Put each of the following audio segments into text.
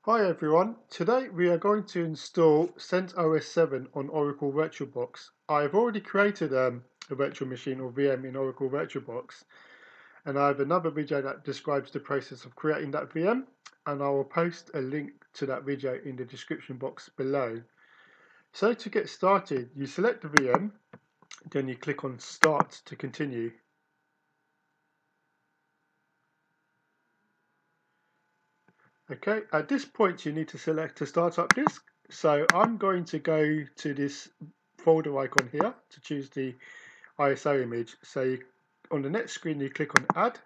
Hi everyone, today we are going to install CentOS7 on Oracle VirtualBox. I've already created a virtual machine or VM in Oracle VirtualBox, and I have another video that describes the process of creating that VM, and I will post a link to that video in the description box below. So to get started, you select the VM, then you click on Start to continue. Okay, at this point you need to select a startup disk. So I'm going to go to this folder icon here to choose the ISO image. So on the next screen you click on Add,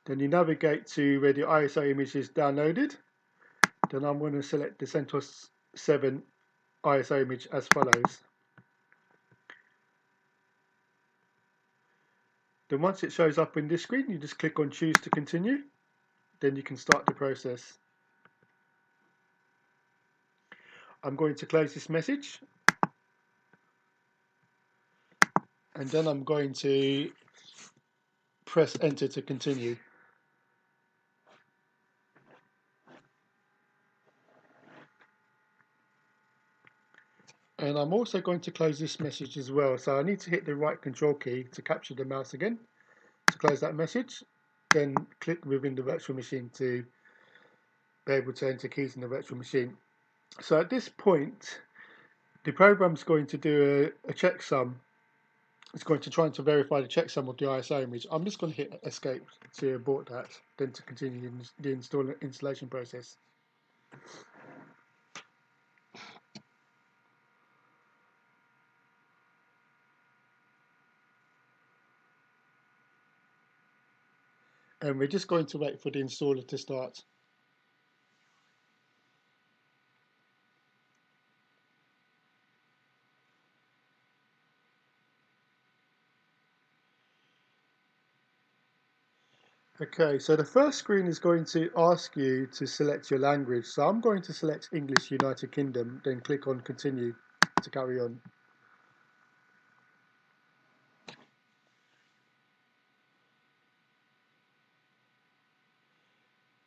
then you navigate to where the ISO image is downloaded. Then I'm going to select the CentOS 7 ISO image as follows. Then once it shows up in this screen, you just click on Choose to continue. Then you can start the process. I'm going to close this message, and then I'm going to press Enter to continue. And I'm also going to close this message as well. So I need to hit the right control key to capture the mouse again to close that message. Then click within the virtual machine to be able to enter keys in the virtual machine. So at this point, the program's going to do a checksum. It's going to try to verify the checksum of the ISO image. I'm just going to hit Escape to abort that, then to continue the installation process. And we're just going to wait for the installer to start. Okay, so the first screen is going to ask you to select your language. So I'm going to select English United Kingdom, then click on Continue to carry on.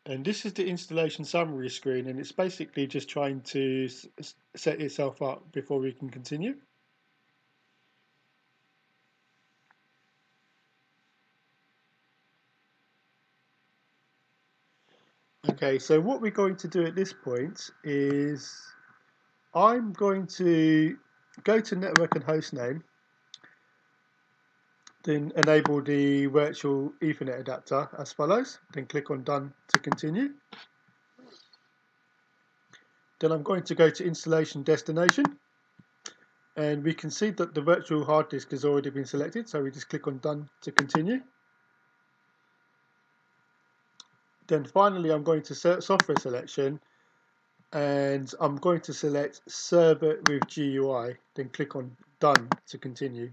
And this is the installation summary screen, and it's basically just trying to set itself up before we can continue. Okay, so what we're going to do at this point is I'm going to go to network and hostname, then enable the virtual Ethernet adapter as follows, then click on Done to continue. Then I'm going to go to installation destination, and we can see that the virtual hard disk has already been selected, so we just click on Done to continue. Then finally I'm going to software selection, and I'm going to select Server with GUI, then click on Done to continue.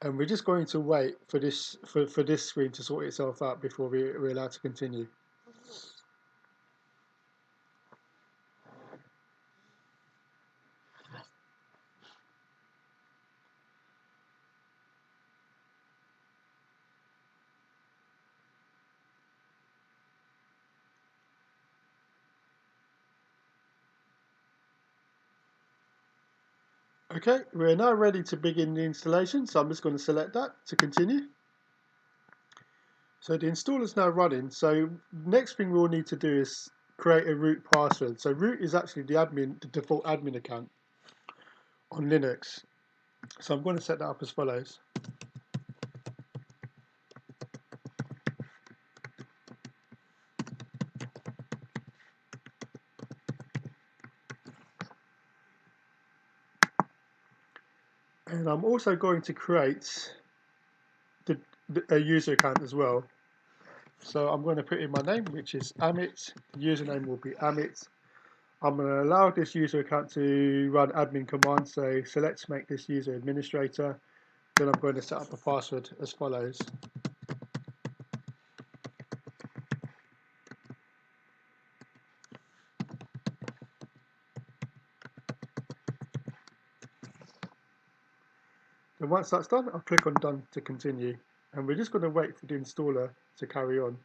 And we're just going to wait for this screen to sort itself out before we're allowed to continue. Okay, we're now ready to begin the installation, so I'm just going to select that to continue. So the installer is now running, so next thing we'll need to do is create a root password. So root is actually the default admin account on Linux. So I'm going to set that up as follows. And I'm also going to create a user account as well. So I'm going to put in my name, which is Amit. The username will be Amit. I'm going to allow this user account to run admin commands. So select make this user administrator. Then I'm going to set up a password as follows. And once that's done, I'll click on Done to continue. And we're just going to wait for the installer to carry on.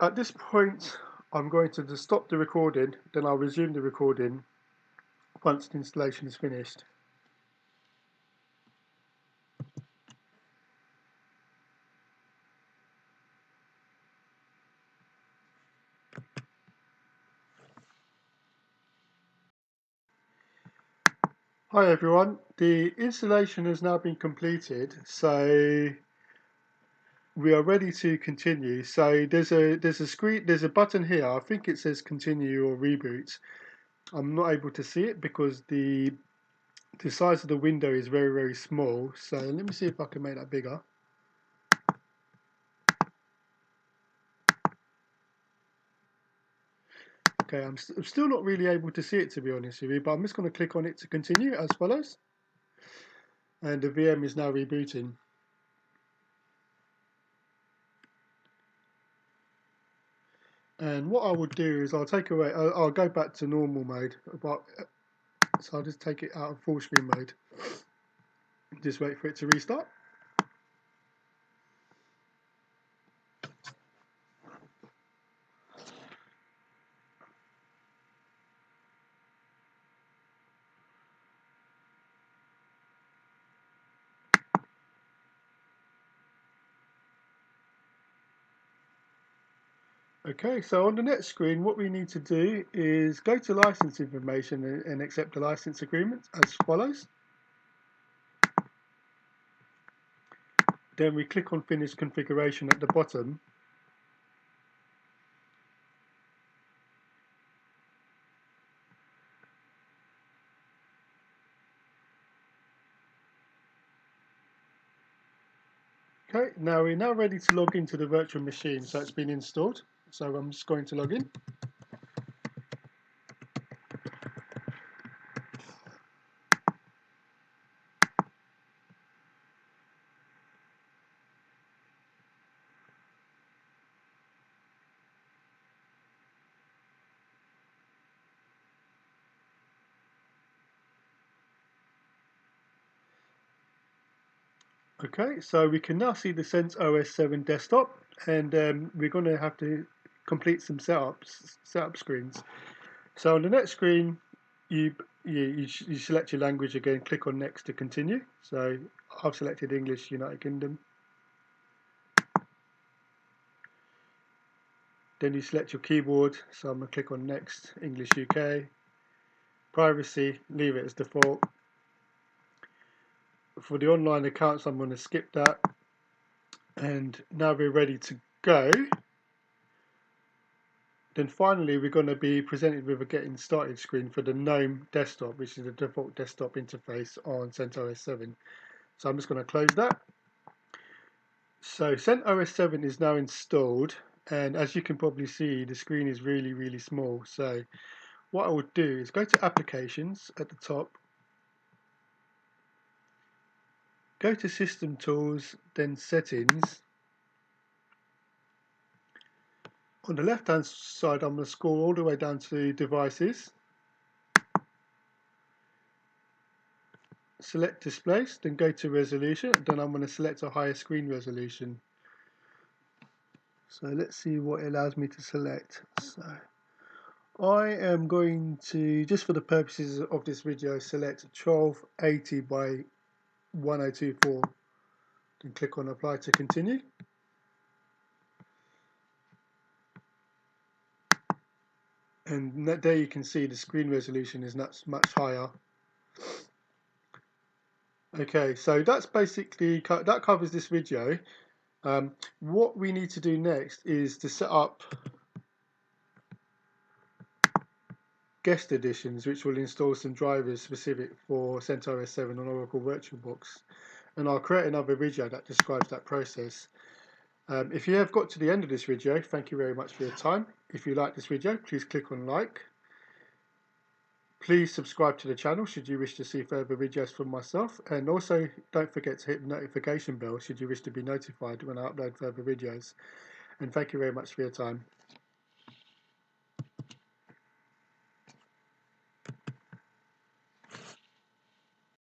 At this point, I'm going to just stop the recording, then I'll resume the recording once the installation is finished. Hi everyone, the installation has now been completed, so we are ready to continue. So there's a button here. I think it says continue or reboot. I'm not able to see it because the size of the window is very, very small. So let me see if I can make that bigger. Okay, I'm still not really able to see it, to be honest with you, but I'm just going to click on it to continue as follows. And the VM is now rebooting. And what I would do is I'll go back to normal mode, so I'll just take it out of full screen mode. Just wait for it to restart. Okay, so on the next screen, what we need to do is go to license information and accept the license agreement as follows. Then we click on Finish Configuration at the bottom. Okay, now we're now ready to log into the virtual machine, so it's been installed. So I'm just going to log in. Okay, so we can now see the CentOS7 desktop, and we're going to have to complete some setup screens. So on the next screen, you select your language again, click on Next to continue. So I've selected English United Kingdom. Then you select your keyboard, so I'm going to click on Next, English UK. Privacy, leave it as default. For the online accounts, I'm going to skip that. And now we're ready to go. Then finally, we're going to be presented with a getting started screen for the GNOME desktop, which is the default desktop interface on CentOS7. So I'm just going to close that. So CentOS7 is now installed, and as you can probably see, the screen is really, really small. So what I would do is go to Applications at the top, go to System Tools, then Settings. On the left hand side, I'm going to scroll all the way down to Devices. Select Displays, then go to Resolution, then I'm going to select a higher screen resolution. So let's see what it allows me to select. So I am going to, just for the purposes of this video, select 1280 by 1024. Then click on Apply to continue. And there you can see the screen resolution is much higher. Okay, so that's basically, that covers this video. What we need to do next is to set up guest editions, which will install some drivers specific for CentOS7 on Oracle VirtualBox. And I'll create another video that describes that process. If you have got to the end of this video, thank you very much for your time. If you like this video, please click on like. Please subscribe to the channel should you wish to see further videos from myself, and also don't forget to hit the notification bell should you wish to be notified when I upload further videos. And thank you very much for your time.